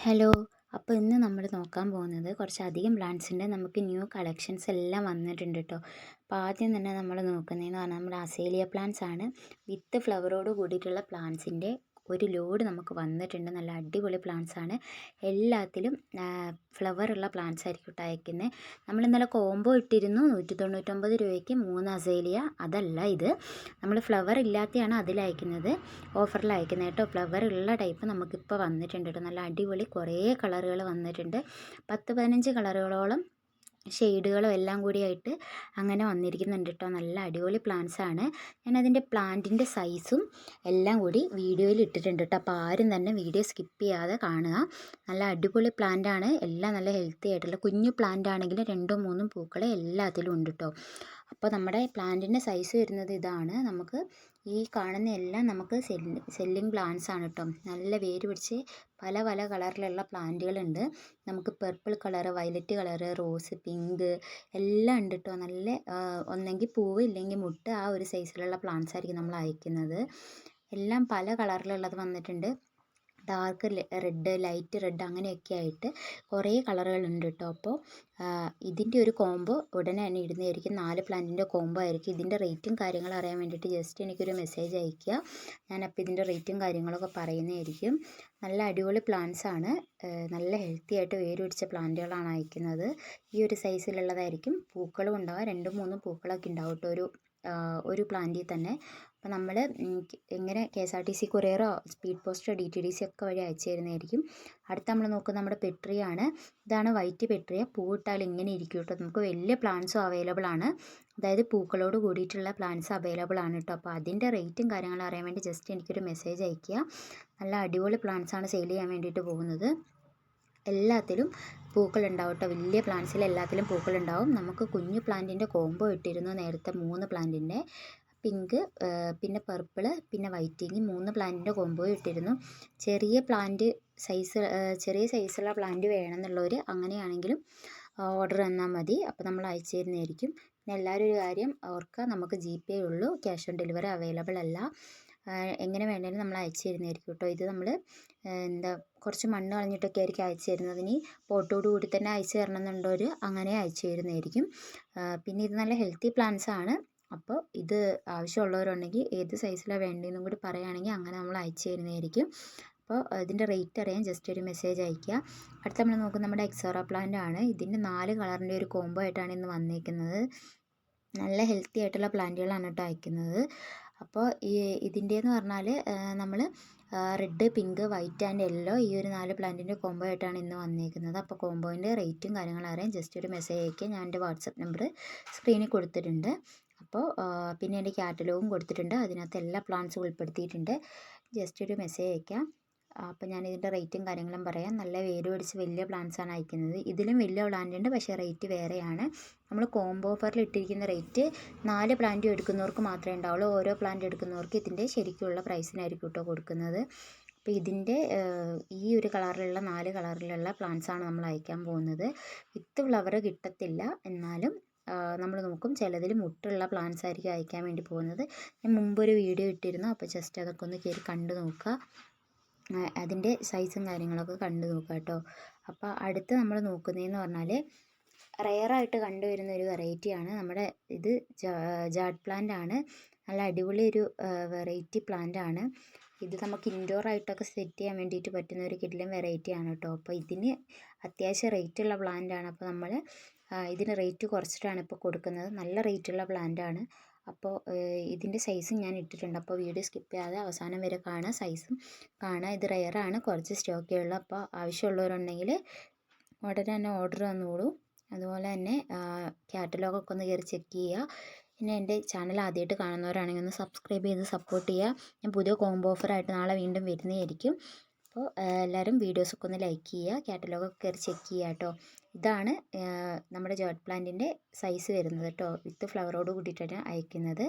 Hello. അപ്പോൾ ഇന്ന് നമ്മൾ നോക്കാൻ പോകുന്നത് കുറച്ചധികം പ്ലാന്റ്സിൻ്റെ നമുക്ക് ന്യൂ കളക്ഷൻസ് എല്ലാം വന്നിട്ടുണ്ട് കേട്ടോ. അപ്പോൾ ആദ്യം തന്നെ നമ്മൾ നോക്കുന്നതെന്ന് പറഞ്ഞാൽ നമ്മുടെ അസേലിയ പ്ലാന്റ്സ് ആണ്. വിത്ത് ഫ്ലവറോട് കൂടിയിട്ടുള്ള പ്ലാന്റ്സിൻ്റെ ഒരു ലോഡ് നമുക്ക് വന്നിട്ടുണ്ട്. നല്ല അടിപൊളി പ്ലാന്റ്സ് ആണ്. എല്ലാത്തിലും ഫ്ലവർ ഉള്ള പ്ലാന്റ്സ് ആയിരിക്കും കേട്ടോ അയക്കുന്നത്. നമ്മൾ ഇന്നലെ കോംബോ ഇട്ടിരുന്നു 199 രൂപയ്ക്ക് 3 അസേലിയ. അതല്ല ഇത്, നമ്മൾ ഫ്ലവർ ഇല്ലാത്തതാണ് അതിൽ അയക്കുന്നത്, ഓഫറിൽ അയക്കുന്നത് കേട്ടോ. ഫ്ലവർ ഉള്ള ടൈപ്പ് നമുക്കിപ്പോൾ വന്നിട്ടുണ്ട് കേട്ടോ. നല്ല അടിപൊളി കുറേ കളറുകൾ വന്നിട്ടുണ്ട്. 10-15 കളറുകളോളം ഷെയ്ഡുകളും എല്ലാം കൂടിയായിട്ട് അങ്ങനെ വന്നിരിക്കുന്നുണ്ട് കേട്ടോ. നല്ല അടിപൊളി പ്ലാന്റ്സ് ആണ്. ഞാനതിൻ്റെ പ്ലാന്റിൻ്റെ സൈസും എല്ലാം കൂടി വീഡിയോയിൽ ഇട്ടിട്ടുണ്ട് കേട്ടോ. അപ്പോൾ ആരും തന്നെ വീഡിയോ സ്കിപ്പ് ചെയ്യാതെ കാണുക. നല്ല അടിപൊളി പ്ലാന്റ് ആണ്. എല്ലാം നല്ല ഹെൽത്തി ആയിട്ടുള്ള കുഞ്ഞു പ്ലാന്റ് ആണെങ്കിലും 2-3 പൂക്കൾ എല്ലാത്തിലും ഉണ്ട് കേട്ടോ. അപ്പോൾ നമ്മുടെ പ്ലാന്റിൻ്റെ സൈസ് വരുന്നത് ഇതാണ്. നമുക്ക് ഈ കാണുന്ന എല്ലാം നമുക്ക് സെല്ലിങ് പ്ലാന്റ്സ് ആണ് കേട്ടോ. നല്ല വേര് പിടിച്ച് പല പല കളറിലുള്ള പ്ലാന്റുകളുണ്ട്. നമുക്ക് purple colour, violet colour, rose, pink എല്ലാം ഉണ്ട് കേട്ടോ. നല്ല ഒന്നെങ്കിൽ പൂവ് ഇല്ലെങ്കിൽ മുട്ട്, ആ ഒരു സൈസിലുള്ള പ്ലാന്റ്സ് ആയിരിക്കും നമ്മൾ അയക്കുന്നത്. എല്ലാം പല കളറിലുള്ളത് വന്നിട്ടുണ്ട്. ഡാർക്ക് റെഡ്, ലൈറ്റ് റെഡ് അങ്ങനെയൊക്കെ ആയിട്ട് കുറേ കളറുകളുണ്ട് കേട്ടോ. അപ്പോൾ ഇതിൻ്റെ ഒരു കോംബോ ഉടനെ തന്നെ ഇടുന്നതായിരിക്കും. 4 പ്ലാന്റിൻ്റെ കോംബോ ആയിരിക്കും. ഇതിൻ്റെ റേറ്റും കാര്യങ്ങളും അറിയാൻ വേണ്ടിയിട്ട് ജസ്റ്റ് എനിക്കൊരു മെസ്സേജ് അയയ്ക്കുക. ഞാനപ്പോൾ ഇതിൻ്റെ റേറ്റും കാര്യങ്ങളൊക്കെ പറയുന്നതായിരിക്കും. നല്ല അടിപൊളി പ്ലാന്റ്സ് ആണ്. നല്ല ഹെൽത്തി ആയിട്ട് വേര് പിടിച്ച പ്ലാന്റുകളാണ് അയക്കുന്നത്. ഈ ഒരു സൈസിലുള്ളതായിരിക്കും. പൂക്കളും ഉണ്ടാവുക, 2-3 പൂക്കളൊക്കെ ഉണ്ടാവും കേട്ടോ ഒരു പ്ലാന്റിൽ തന്നെ. അപ്പോൾ നമ്മൾ എങ്ങനെ KSRTC കൊറിയറോ സ്പീഡ് പോസ്റ്റോ DTDC ഒക്കെ വഴി അയച്ചു തരുന്നതായിരിക്കും. അടുത്ത നമ്മൾ നോക്കുന്നത് നമ്മുടെ പെട്രിയാണ്. ഇതാണ് വൈറ്റ് പെട്രിയ. പൂവിട്ടാൽ ഇങ്ങനെ ഇരിക്കും കേട്ടോ. നമുക്ക് വലിയ പ്ലാന്റ്സും അവൈലബിൾ ആണ്. അതായത് പൂക്കളോട് കൂടിയിട്ടുള്ള പ്ലാന്റ്സ് അവൈലബിൾ ആണ് കേട്ടോ. അപ്പോൾ അതിൻ്റെ റേറ്റും കാര്യങ്ങളും അറിയാൻ വേണ്ടി ജസ്റ്റ് എനിക്കൊരു മെസ്സേജ് അയയ്ക്കുക. നല്ല അടിപൊളി പ്ലാന്റ്സ് ആണ് സെയിൽ ചെയ്യാൻ വേണ്ടിയിട്ട് പോകുന്നത്. എല്ലാത്തിലും പൂക്കളുണ്ടാവും കേട്ടോ. വലിയ പ്ലാന്റ്സിൽ എല്ലാത്തിലും പൂക്കളുണ്ടാവും. നമുക്ക് കുഞ്ഞു പ്ലാന്റിൻ്റെ കോംബോ ഇട്ടിരുന്നു നേരത്തെ 3 പ്ലാന്റിൻ്റെ, പിങ്ക്, പിന്നെ പർപ്പിള്, പിന്നെ വൈറ്റിങ്, 3 പ്ലാന്റിൻ്റെ കോംബോ ഇട്ടിരുന്നു. ചെറിയ പ്ലാന്റ് സൈസ്, ചെറിയ സൈസുള്ള പ്ലാന്റ് വേണമെന്നുള്ളവർ അങ്ങനെയാണെങ്കിലും ഓർഡർ തന്നാൽ മതി. അപ്പോൾ നമ്മൾ അയച്ചു തരുന്നതായിരിക്കും. പിന്നെ എല്ലാവരും ഒരു കാര്യം ഓർക്കുക, നമുക്ക് GPay ഉള്ളൂ, ക്യാഷ് ഓൺ ഡെലിവറി അവൈലബിൾ അല്ല. എങ്ങനെ വേണമെങ്കിലും നമ്മൾ അയച്ചു തരുന്നതായിരിക്കും കേട്ടോ. ഇത് നമ്മൾ കുറച്ച് മണ്ണ് കളഞ്ഞിട്ടൊക്കെ ആയിരിക്കും അയച്ചു തരുന്നത്. ഇനി പോട്ടോട് കൂടി തന്നെ അയച്ചു തരണം എന്നുള്ളവർ അങ്ങനെ അയച്ചു തരുന്നതായിരിക്കും. പിന്നെ ഇത് നല്ല ഹെൽത്തി പ്ലാന്റ്സ് ആണ്. അപ്പോൾ ഇത് ആവശ്യമുള്ളവരുണ്ടെങ്കിൽ ഏത് സൈസിലാണ് വേണ്ടതെന്നും കൂടി പറയുകയാണെങ്കിൽ അങ്ങനെ നമ്മൾ അയച്ചു തരുന്നതായിരിക്കും. അപ്പോൾ ഇതിൻ്റെ റേറ്റ് അറിയാൻ ജസ്റ്റ് ഒരു മെസ്സേജ് അയയ്ക്കുക. അടുത്ത നമ്മൾ നോക്കുന്നത് നമ്മുടെ എക്സോറ പ്ലാന്റ് ആണ്. ഇതിൻ്റെ 4 കളറിൻ്റെ ഒരു കോംബോ ആയിട്ടാണ് ഇന്ന് വന്നിരിക്കുന്നത്. നല്ല ഹെൽത്തി ആയിട്ടുള്ള പ്ലാന്റുകളാണ് കേട്ടോ അയക്കുന്നത്. അപ്പോൾ ഇതിൻ്റെയെന്ന് പറഞ്ഞാൽ നമ്മൾ red, pink, white and yellow ഈ ഒരു 4 പ്ലാന്റിൻ്റെ കോംബോ ആയിട്ടാണ് ഇന്ന് വന്നിരിക്കുന്നത്. അപ്പോൾ കോംബോൻ്റെ റേറ്റും കാര്യങ്ങളും അറിയാൻ ജസ്റ്റ് ഒരു മെസ്സേജ് അയയ്ക്കുക. ഞാൻ എൻ്റെ വാട്സപ്പ് നമ്പർ സ്ക്രീനിൽ കൊടുത്തിട്ടുണ്ട്. അപ്പോൾ പിന്നെ എൻ്റെ കാറ്റലോഗും കൊടുത്തിട്ടുണ്ട്. അതിനകത്ത് എല്ലാ പ്ലാന്റ്സും ഉൾപ്പെടുത്തിയിട്ടുണ്ട്. ജസ്റ്റ് ഒരു മെസ്സേജ് അയയ്ക്കാം. അപ്പോൾ ഞാൻ ഇതിൻ്റെ റേറ്റും കാര്യങ്ങളും പറയാം. നല്ല വേര് പിടിച്ച് വലിയ പ്ലാന്റ്സ് ആണ് അയക്കുന്നത്. ഇതിലും വലിയ പ്ലാന്റ് ഉണ്ട്, പക്ഷേ റേറ്റ് വേറെയാണ്. നമ്മൾ കോംബോ ഓഫറിൽ ഇട്ടിരിക്കുന്ന റേറ്റ് 4 പ്ലാന്റ് എടുക്കുന്നവർക്ക് മാത്രമേ ഉണ്ടാവുള്ളൂ. ഓരോ പ്ലാന്റ് എടുക്കുന്നവർക്ക് ഇതിൻ്റെ ശരിക്കുള്ള പ്രൈസിനായിരിക്കും കേട്ടോ കൊടുക്കുന്നത്. അപ്പോൾ ഇതിൻ്റെ ഈ ഒരു കളറിലുള്ള 4 കളറിലുള്ള പ്ലാന്റ്സ് ആണ് നമ്മൾ അയക്കാൻ പോകുന്നത്. വിത്ത് ഫ്ലവർ കിട്ടത്തില്ല, എന്നാലും നമ്മൾ നോക്കും. ചിലതിൽ മുട്ടുള്ള പ്ലാന്റ്സ് ആയിരിക്കും അയക്കാൻ വേണ്ടി പോകുന്നത്. ഞാൻ മുമ്പൊരു വീഡിയോ ഇട്ടിരുന്നു, അപ്പോൾ ജസ്റ്റ് അതൊക്കെ ഒന്ന് കയറി കണ്ടു നോക്കുക. അതിൻ്റെ സൈസും കാര്യങ്ങളൊക്കെ കണ്ടു നോക്കുക കേട്ടോ. അപ്പോൾ അടുത്ത് നമ്മൾ നോക്കുന്നതെന്ന് പറഞ്ഞാൽ റെയറായിട്ട് കണ്ടുവരുന്ന ഒരു വെറൈറ്റിയാണ് നമ്മുടെ ഇത്. ജാഡ് പ്ലാന്റ് ആണ്. നല്ല അടിപൊളി ഒരു വെറൈറ്റി പ്ലാന്റ് ആണ്. ഇത് നമുക്ക് ഇൻഡോർ ആയിട്ടൊക്കെ സെറ്റ് ചെയ്യാൻ വേണ്ടിയിട്ട് പറ്റുന്ന ഒരു കിഡിലൻ വെറൈറ്റി ആണ് കേട്ടോ. അപ്പോൾ ഇതിന് അത്യാവശ്യം റേറ്റുള്ള പ്ലാന്റ് ആണ്. അപ്പോൾ നമ്മൾ ഇതിന് റേറ്റ് കുറച്ചിട്ടാണ് ഇപ്പോൾ കൊടുക്കുന്നത്. നല്ല റേറ്റുള്ള പ്ലാന്റ് ആണ്. അപ്പോൾ ഇതിൻ്റെ സൈസും ഞാൻ ഇട്ടിട്ടുണ്ട്. അപ്പോൾ വീഡിയോ സ്കിപ്പ് ചെയ്യാതെ അവസാനം വരെ കാണുക, സൈസും കാണുക. ഇത് റെയറാണ്, കുറച്ച് സ്റ്റോക്കേ ഉള്ളൂ. അപ്പോൾ ആവശ്യമുള്ളവരുണ്ടെങ്കിൽ ഉടനെ തന്നെ ഓർഡർ തന്നോളൂ. അതുപോലെ തന്നെ കാറ്റലോഗൊക്കെ ഒന്ന് കയറി ചെക്ക് ചെയ്യുക. പിന്നെ എൻ്റെ ചാനൽ ആദ്യമായിട്ട് കാണുന്നവരാണെങ്കിൽ ഒന്ന് സബ്സ്ക്രൈബ് ചെയ്ത് സപ്പോർട്ട് ചെയ്യുക. ഞാൻ പുതിയ കോംബോ ഓഫറായിട്ട് നാളെ വീണ്ടും വരുന്നതായിരിക്കും. അപ്പോൾ എല്ലാവരും വീഡിയോസൊക്കെ ഒന്ന് ലൈക്ക് ചെയ്യുക, കാറ്റലോഗൊക്കെ കയറി ചെക്ക് ചെയ്യുക കേട്ടോ. ഇതാണ് നമ്മുടെ ജാഡ് പ്ലാന്റിൻ്റെ സൈസ് വരുന്നത് കേട്ടോ. വിത്ത് ഫ്ലവറോട് കൂടിയിട്ടാണ് അയക്കുന്നത്.